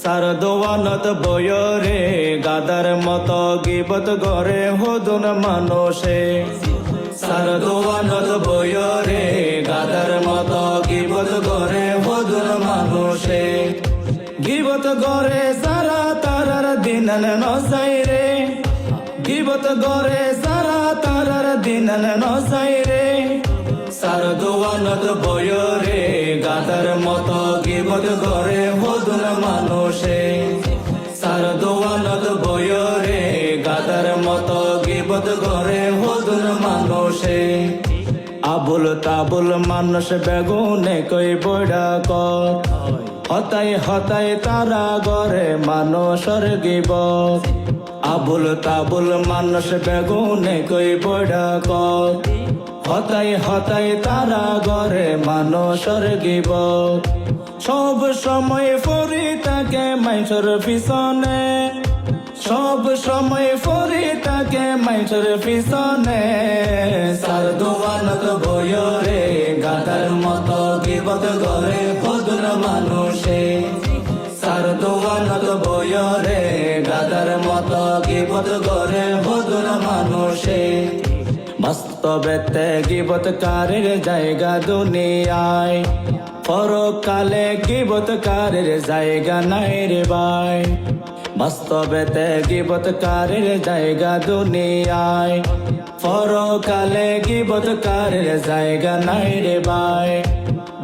সারদোয়ানত বয়রে গাদার মতো গিবত করে হদুন মানুষে সারদোয়ানত বয়রে গাদার মতো গিবত করে হদুন মানুষে গিবত করে সারা তারার দিনন নসাইরে গিবত করে সারা তারার দিনন নসাইরে সারদোয়ানত বয়রে গাদার মতো গিবত করে হদুন মানুষে সারদোয়ানত বয়রে গাদার মতো গিবত করে হদুন মানুষে আবুল তাবুল মানুষ বেগুনে কই বড়া কর হতাই হতাই তারা গরে মানুষের গিবত আবুল তাবুল মানুষ বেগুনে কই বড়া কর হতাই হতাই তারা গরে মানুষের গিবত সব সময় ফরি তাকে মাইসর পিছনে সব সময় ফরি তাকে মাইসর পিছনে সারদোয়ানত বয়রে গাদার মতো গিবত করে হদুন মানুষে সারদোয়ানত বয়রে গাদার মতো গিবত করে হদুন মানুষে বাস্তবেতে গিবতকারের জায়গা দুনিয়ায় পরকালে গিবতকারের জায়গা নাই রে ভাই বাস্তবেতে গিবতকারের জায়গা দুনিয়ায় পরকালে গিবতকারের জায়গা নাই রে ভাই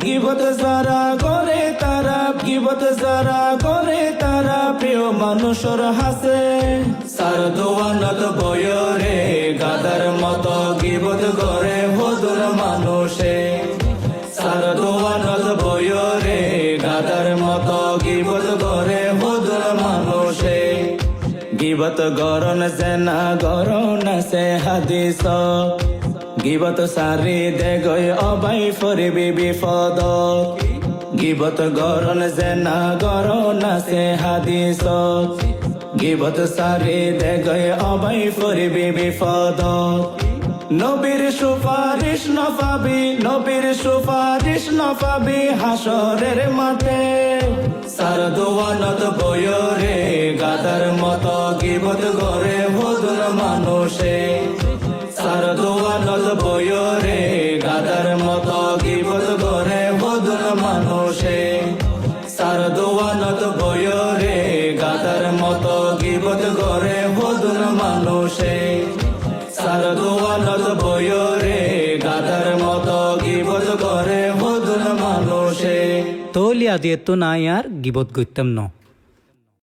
গিবত যারা করে তারা গিবত যারা করে তারা প্রিয় মানুষের হাসে সারদোয়ানত বয়রে গাদার মতো গিবত করে হদুন মানুষে সারদোয়ানত বয়রে গাদার মতো গিবত করে হদুন মানুষে গিবত গরন সেনা গরন সে হাদিস গিবত সারি দে গই অবাই ফরিবি বিপদ গিবত গরন সেনা গরন সে হাদিস গিবত সারি দে গই অবাই ফরিবি বিপদ নবীর সুপারিশ নপাবি নবীর সুপারিশ নপাবি হাসরের মাঠে সারদোয়ানত বয়রে গাদার মতো গিবত করে হদুন মানুষে সারদোয়ানত বয়রে গাদার মতো গিবত করে হদুন মানুষে সারদোয়ানত বয়রে গাদার মতো গিবত করে হদুন মানুষে সারদোয়ানত বয়রে গাদার মতো গিবত করে হদুন মানুষে তলিয়া দিয়ে তো নাই আর গিবত করতাম না।